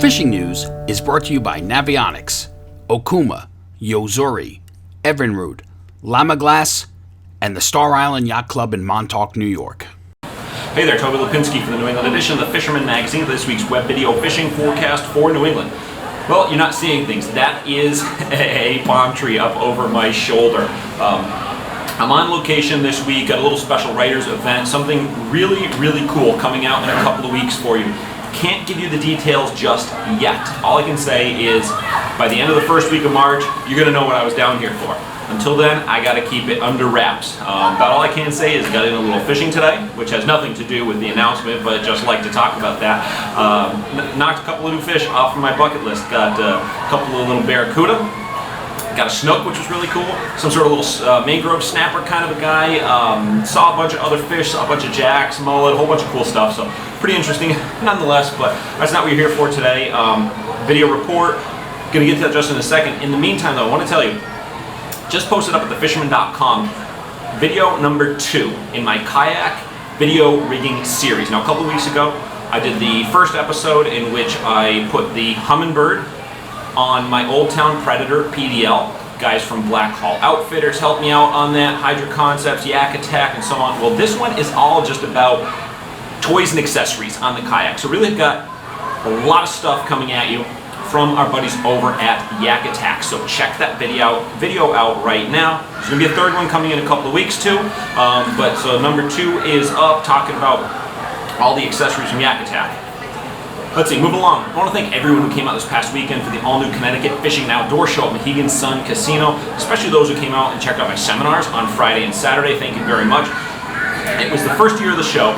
fishing news is brought to you by Navionics, Okuma, Yozuri, Evinrude, Lamaglass, and the Star Island Yacht Club in Montauk, New York. Hey there, Toby Lapinski for the New England edition of the Fisherman magazine for this week's web video fishing forecast for New England. Well, you're not seeing things. That is a palm tree up over my shoulder. I'm on location this week at a little special writers event, something really, really cool coming out in a couple of weeks for you. Can't give you the details just yet. All I can say is by the end of the first week of March, you're going to know what I was down here for. Until then, I got to keep it under wraps. About all I can say is got in a little fishing today, which has nothing to do with the announcement, but just like to talk about that. Knocked a couple of new fish off of my bucket list. Got a couple of little barracuda. Got a snook, which was really cool. Some sort of little mangrove snapper kind of a guy. Saw a bunch of other fish, saw a bunch of jacks, mullet, a whole bunch of cool stuff. So pretty interesting nonetheless, but that's not what you're here for today. Video report. Gonna get to that just in a second. In the meantime though, I want to tell you, just posted up at thefisherman.com video number 2 in my kayak video rigging series. Now a couple of weeks ago, I did the first episode in which I put the Humminbird on my Old Town Predator PDL. Guys from Black Hall Outfitters helped me out on that, Hydra Concepts, Yak Attack, and so on. Well, this one is all just about toys and accessories on the kayak. So really got a lot of stuff coming at you from our buddies over at Yak Attack. So check that video out right now. There's gonna be a third one coming in a couple of weeks too. But so number 2 is up, talking about all the accessories from Yak Attack. Let's see, move along. I want to thank everyone who came out this past weekend for the all-new Connecticut Fishing Outdoor Show at Mohegan Sun Casino, especially those who came out and checked out my seminars on Friday and Saturday. Thank you very much. It was the first year of the show,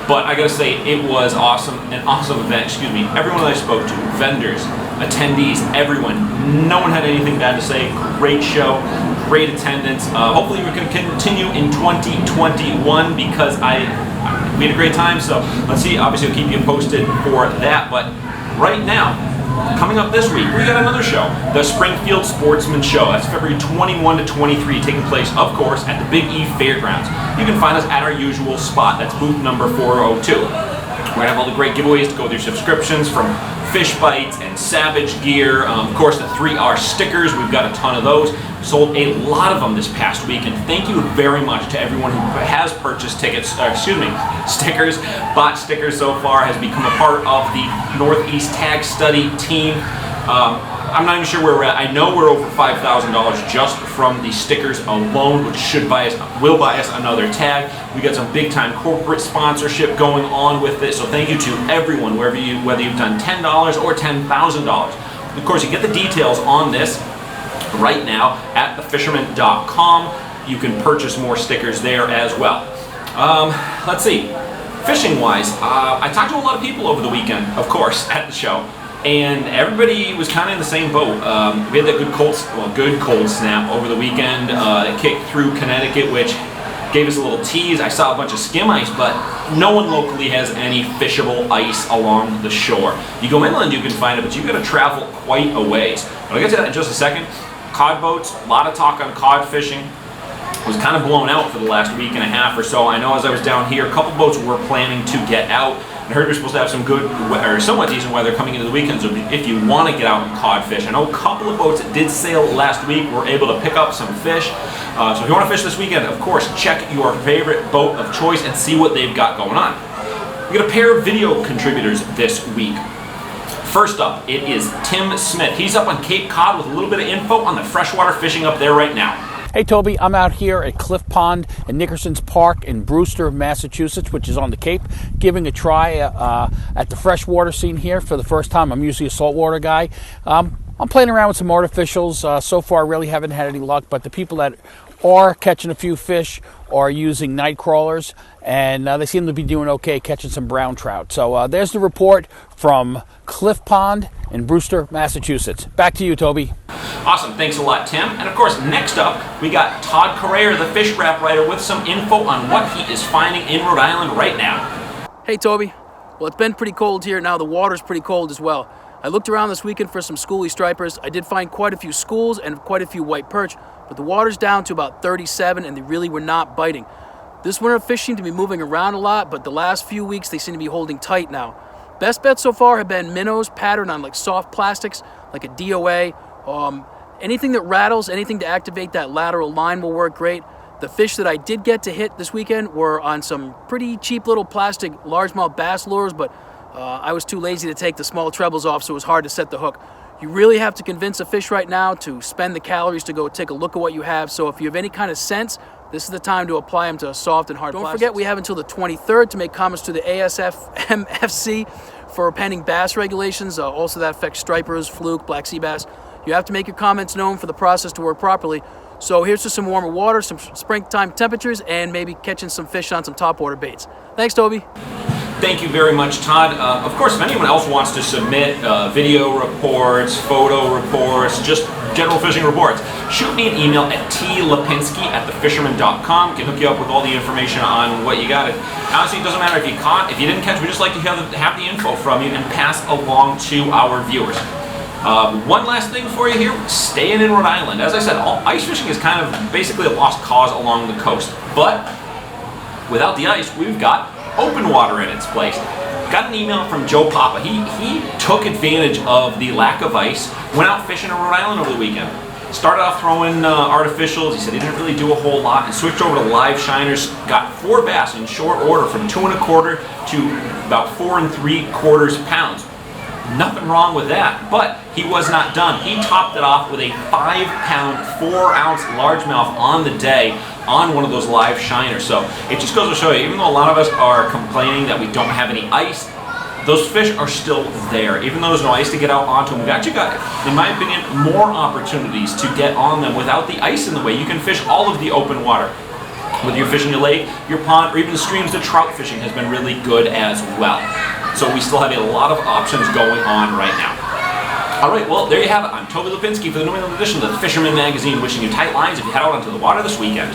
but I gotta say, it was awesome, an awesome event, excuse me. Everyone that I spoke to, vendors, attendees, everyone, no one had anything bad to say. Great show, great attendance. Hopefully we can continue in 2021 because we had a great time, so let's see. Obviously, I'll keep you posted for that. But right now, coming up this week, we got another show, the Springfield Sportsman Show. That's February 21 to 23, taking place, of course, at the Big E Fairgrounds. You can find us at our usual spot. That's booth number 402. We're gonna have all the great giveaways to go with your subscriptions, from fish bites and Savage gear. Of course, the 3R stickers. We've got a ton of those. Sold a lot of them this past week, and thank you very much to everyone who has purchased stickers, bought stickers so far, has become a part of the Northeast Tag Study team. I'm not even sure where we're at. I know we're over $5,000 just from the stickers alone, which will buy us another tag. We got some big time corporate sponsorship going on with it, so thank you to everyone, whether you've done $10 or $10,000. Of course, you get the details on this right now at thefisherman.com. You can purchase more stickers there as well. Let's see, fishing wise, I talked to a lot of people over the weekend, of course, at the show, and everybody was kind of in the same boat. We had that good cold snap over the weekend that kicked through Connecticut, which gave us a little tease. I saw a bunch of skim ice, but no one locally has any fishable ice along the shore. You go inland, you can find it, but you've got to travel quite a ways. But I'll get to that in just a second. Cod boats, a lot of talk on cod fishing. Was kind of blown out for the last week and a half or so. I know as I was down here, a couple boats were planning to get out. I heard we're supposed to have some good, or somewhat decent weather coming into the weekend, so if you want to get out and cod fish. I know a couple of boats that did sail last week were able to pick up some fish. So if you want to fish this weekend, of course, check your favorite boat of choice and see what they've got going on. We got a pair of video contributors this week. First up, it is Tim Smith. He's up on Cape Cod with a little bit of info on the freshwater fishing up there right now. Hey Toby, I'm out here at Cliff Pond in Nickerson's Park in Brewster, Massachusetts, which is on the Cape, giving a try at the freshwater scene here for the first time. I'm usually a saltwater guy. I'm playing around with some artificials. So far, really haven't had any luck, but the people that are catching a few fish are using night crawlers, and they seem to be doing okay catching some brown trout. So there's the report from Cliff Pond in Brewster, Massachusetts. Back to you, Toby. Awesome, thanks a lot, Tim. And of course, next up, we got Todd Corayer, the fish wrap writer, with some info on what he is finding in Rhode Island right now. Hey, Toby. Well, it's been pretty cold here. Now the water's pretty cold as well. I looked around this weekend for some schoolie stripers. I did find quite a few schools and quite a few white perch, but the water's down to about 37 and they really were not biting. This winter fish seem to be moving around a lot, but the last few weeks they seem to be holding tight now. Best bets so far have been minnows patterned on like soft plastics, like a DOA. Anything that rattles, anything to activate that lateral line will work great. The fish that I did get to hit this weekend were on some pretty cheap little plastic largemouth bass lures, but I was too lazy to take the small trebles off, so it was hard to set the hook. You really have to convince a fish right now to spend the calories to go take a look at what you have. So if you have any kind of sense, this is the time to apply them to soft and hard plastics. Don't forget, we have until the 23rd to make comments to the ASFMFC for pending bass regulations. Also, that affects stripers, fluke, black sea bass. You have to make your comments known for the process to work properly. So here's to some warmer water, some springtime temperatures, and maybe catching some fish on some topwater baits. Thanks, Toby. Thank you very much, Todd. Of course, if anyone else wants to submit video reports, photo reports, just general fishing reports, shoot me an email at tlapinski@thefisherman.com. Can hook you up with all the information on what you got. Honestly, it doesn't matter if you caught, if you didn't catch. We just like to have the info from you and pass along to our viewers. One last thing for you here, staying in Rhode Island. As I said, ice fishing is kind of basically a lost cause along the coast. But without the ice, we've got open water in its place. Got an email from Joe Papa. He took advantage of the lack of ice, went out fishing in Rhode Island over the weekend. Started off throwing artificials. He said he didn't really do a whole lot and switched over to live shiners. Got 4 bass in short order from 2 1/4 to about 4 3/4 pounds. Nothing wrong with that, but he was not done. He topped it off with a 5-pound, 4-ounce largemouth on the day on one of those live shiners. So it just goes to show you, even though a lot of us are complaining that we don't have any ice, those fish are still there. Even though there's no ice to get out onto them, we've actually got, in my opinion, more opportunities to get on them without the ice in the way. You can fish all of the open water. Whether you're fishing your lake, your pond, or even the streams, the trout fishing has been really good as well. So we still have a lot of options going on right now. All right, well, there you have it. I'm Toby Lapinski for the New England edition of the Fisherman magazine, wishing you tight lines if you head out onto the water this weekend.